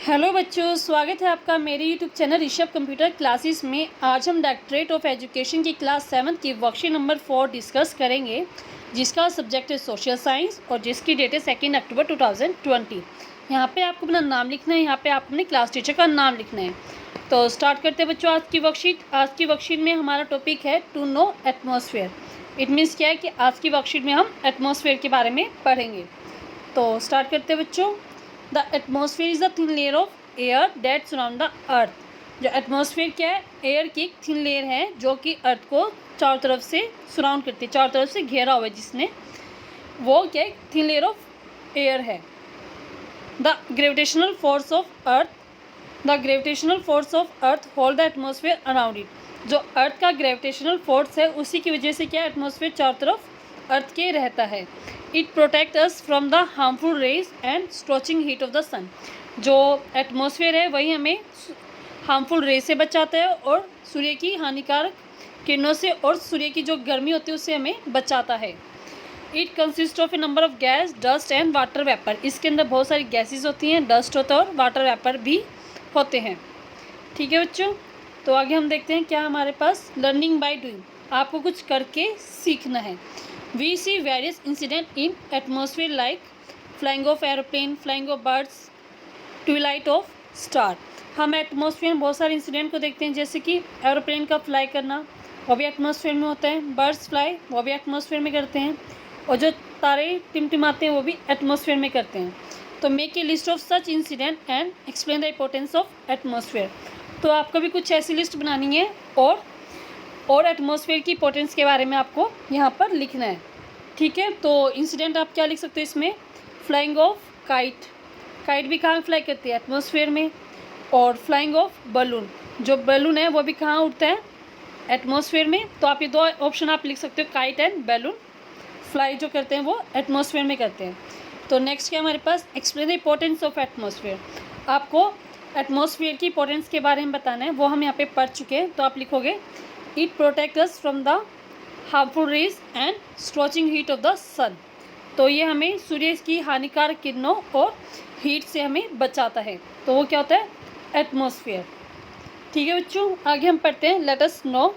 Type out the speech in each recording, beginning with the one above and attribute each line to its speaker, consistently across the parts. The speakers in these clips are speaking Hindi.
Speaker 1: हेलो बच्चों, स्वागत है आपका मेरे YouTube channel Rishabh computer classes में। आज हम डायरेक्टरेट ऑफ एजुकेशन की क्लास 7 की वर्कशीट नंबर 4 डिस्कस करेंगे, जिसका सब्जेक्ट है सोशल साइंस और जिसकी डेट है 2 अक्टूबर 2020। यहाँ पे आपको अपना नाम लिखना है, यहाँ पे आपको अपने क्लास टीचर का नाम लिखना है। तो स्टार्ट करते हैं बच्चों आज की वर्कशीट। आज की वर्कशीट में हमारा टॉपिक है to know atmosphere. It means क्या है कि आज की वर्कशीट में हम एटमॉस्फेयर के बारे में पढ़ेंगे। तो स्टार्ट करते हैं बच्चों। The atmosphere is the thin layer of air that surround the earth. जो एटमॉस्फेयर क्या है, एयर की एक थिन लेयर है जो कि अर्थ को चारों तरफ से सराउंड करती है, चारों तरफ से घेरा हुआ है जिसने, वो क्या है, थिन लेयर ऑफ एयर है। The gravitational force of earth hold the atmosphere around it. जो अर्थ का ग्रेविटेशनल फोर्स है उसी की वजह से क्या एटमॉस्फेयर चारों तरफ अर्थ के रहता है। It protect us from the harmful rays and scorching heat of the sun. जो एटमॉस्फेयर है वही हमें हार्मफुल रेज से बचाता है और सूर्य की हानिकारक किरणों से और सूर्य की जो गर्मी होती है उससे हमें बचाता है। It consist of A number of gas, dust and water vapour. इसके अंदर बहुत सारी गैसेज होती हैं, डस्ट होता है और वाटर वेपर भी होते हैं। ठीक है बच्चों, तो आगे हम देखते हैं क्या हमारे पास। लर्निंग बाय डूइंग, आपको कुछ करके सीखना है। We see various incident in atmosphere like flying of aeroplane, flying of birds, twilight of star. हम एटमॉस्फेयर में बहुत सारे इंसिडेंट को देखते हैं, जैसे कि एरोप्लेन का फ्लाई करना, वो भी एटमॉस्फेयर में होता है। बर्ड्स फ्लाई, वो भी एटमॉस्फेयर में करते हैं। और जो तारे टिमटिमाते हैं वो भी एटमॉस्फेयर में करते हैं। तो make a list of such incident and explain the importance of atmosphere. तो आपको भी कुछ ऐसी लिस्ट बनानी है और एटमॉस्फेयर की इंपॉर्टेंस के बारे में आपको यहाँ पर लिखना है। ठीक है, तो इंसिडेंट आप क्या लिख सकते हो इसमें। फ्लाइंग ऑफ काइट, काइट भी कहाँ फ्लाई करती है, एटमॉस्फेयर में। और फ्लाइंग ऑफ बलून, जो बलून है वो भी कहाँ उड़ता है, एटमॉस्फेयर में। तो आप ये दो ऑप्शन आप लिख सकते हो, काइट एंड बैलून। फ्लाई जो करते हैं वो एटमॉस्फेयर में करते हैं। तो नेक्स्ट क्या हमारे पास, explain the importance of atmosphere. आपको एटमॉस्फेयर की इंपॉर्टेंस के बारे में बताना है, वो हम यहाँ पे पढ़ चुके हैं। तो आप लिखोगे it protect us from the harmful rays and scorching heat of the sun. तो ये हमें सूर्य की हानिकारक किरणों और हीट से हमें बचाता है। तो वो क्या होता है, एटमॉस्फेयर। ठीक है बच्चों, आगे हम पढ़ते हैं। Let us know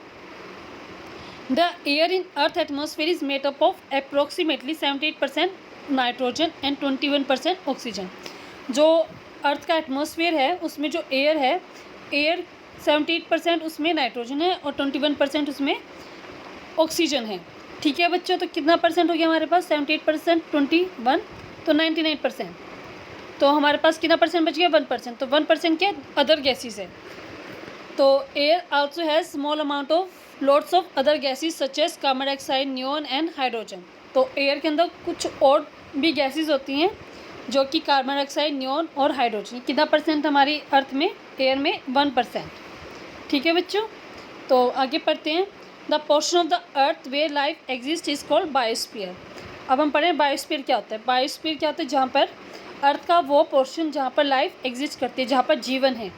Speaker 1: the air in earth atmosphere is made up of approximately 78% nitrogen and 21% oxygen. जो अर्थ का एटमॉस्फेयर है उसमें जो एयर है, एयर 78% उसमें नाइट्रोजन है और 21% उसमें ऑक्सीजन है। ठीक है बच्चों, तो कितना परसेंट हो गया हमारे पास, 78%, 21, तो 99%। तो हमारे पास कितना परसेंट बच गया, 1%। तो 1% क्या अदर गैसेस है। तो air also has small amount of loads of other gases such as carbon dioxide, neon and hydrogen. तो एयर के अंदर कुछ और भी गैसेस होती हैं जो कि कार्बन डाइऑक्साइड, नियॉन और हाइड्रोजन। कितना परसेंट हमारी अर्थ में, एयर में, 1%। ठीक है बच्चों, तो आगे पढ़ते हैं। The portion of the earth where life exist is called biosphere. अब हम पढ़ें बायोस्फीयर क्या होता है। बायोस्फीयर क्या होता है, जहाँ पर अर्थ का वो पोर्शन जहाँ पर लाइफ एग्जिस्ट करती है, जहाँ पर जीवन है।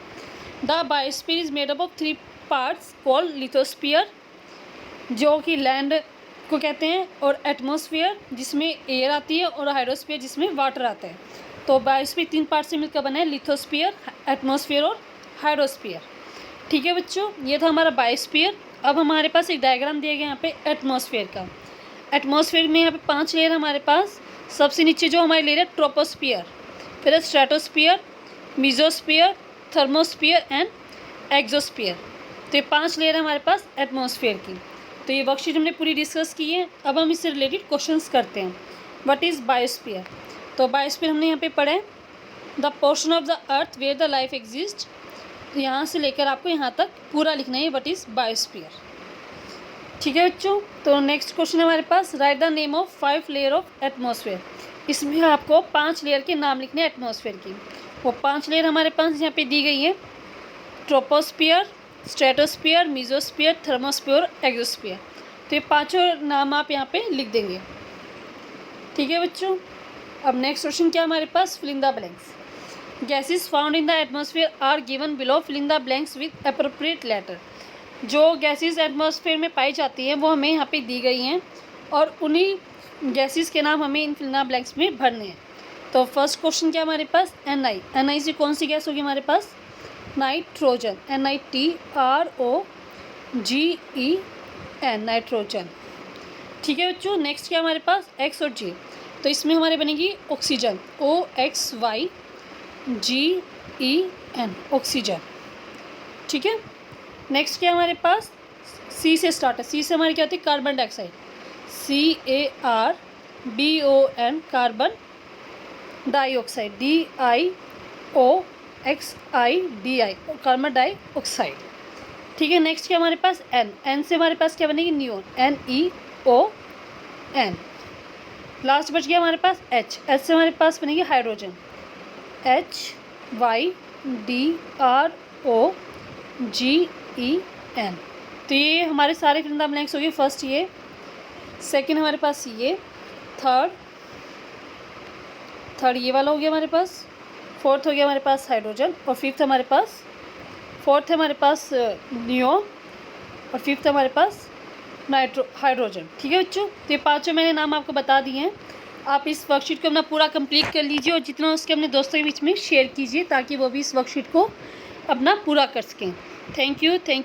Speaker 1: The biosphere is made up of 3 parts called lithosphere, जो कि लैंड को कहते हैं, और एटमॉस्फेयर जिसमें एयर आती है, और हाइड्रोस्फीयर जिसमें वाटर आता है। तो बायोस्फीयर 3 पार्ट से मिलकर बना है, लिथोस्फीयर, एटमॉस्फेयर और हाइड्रोस्फीयर। ठीक है बच्चों, ये था हमारा बायोस्फीयर। अब हमारे पास एक डायग्राम दिया गया यहाँ पे एटमॉस्फेयर का। एटमॉस्फेयर में यहाँ पे 5 लेयर हमारे पास। सबसे नीचे जो हमारी लेयर है ट्रोपोस्फियर, फिर है stratosphere, mesosphere, thermosphere and exosphere. तो ये 5 लेयर है हमारे पास एटमॉस्फेयर की। तो ये वर्कशीट हमने पूरी डिस्कस की है। अब हम इससे रिलेटेड क्वेश्चंस करते हैं। What is biosphere. तो बायोस्फीयर हमने यहाँ पे पढ़ा है, the portion of the earth where the life exist. तो यहाँ से लेकर आपको यहाँ तक पूरा लिखना है, व्हाट इज़ बायोस्फीयर। ठीक है बच्चों, तो नेक्स्ट क्वेश्चन हमारे पास, write the name of 5 layer of atmosphere. इसमें आपको 5 लेयर के नाम लिखने हैं एटमॉस्फेयर की। वो 5 लेयर हमारे पास यहाँ पे दी गई है, troposphere, stratosphere, mesosphere, thermosphere, exosphere. तो ये 5 नाम आप यहाँ पे लिख देंगे। ठीक है बच्चों, अब नेक्स्ट क्वेश्चन क्या हमारे पास, fill in the blanks. Gases found in the atmosphere are given below, fill in the blanks with appropriate letter. जो गैसेस एटमॉस्फेयर में पाई जाती हैं वो हमें यहाँ पे दी गई हैं और उन्हीं गैसेस के नाम हमें इन फिल इन द ब्लैंक्स में भरने हैं। तो फर्स्ट क्वेश्चन क्या हमारे पास Ni से कौन सी गैस होगी हमारे पास नाइट्रोजन NitroGen नाइट्रोजन। ठीक है बच्चों, नेक्स्ट क्या हमारे पास X और G, तो इसमें हमारे बनेगी ऑक्सीजन OXYGEN ऑक्सीजन। ठीक है, नेक्स्ट क्या हमारे पास C से स्टार्ट है, C से हमारी क्या होती है carbon dioxide CARBON carbon dioxide DIOXIDI carbon dioxide. ठीक है, नेक्स्ट क्या हमारे पास N से हमारे पास क्या बनेगी नियोन NEON। लास्ट बच गया हमारे पास H से हमारे पास बनेगी हाइड्रोजन HYDROGEN। तो ये हमारे सारे फिल्म ब्लैंक्स हो गए। फर्स्ट ये, सेकंड हमारे पास ये, थर्ड ये वाला हो गया हमारे पास, फोर्थ हो गया हमारे पास हाइड्रोजन, और फिफ्थ हमारे पास फोर्थ है हमारे पास नियोन, और फिफ्थ हमारे पास हाइड्रोजन। ठीक है बच्चों, तो ये पाँचों मैंने नाम आपको बता दिए हैं। आप इस वर्कशीट को अपना पूरा कंप्लीट कर लीजिए और जितना उसके अपने दोस्तों के बीच में शेयर कीजिए ताकि वो भी इस वर्कशीट को अपना पूरा कर सकें। Thank you.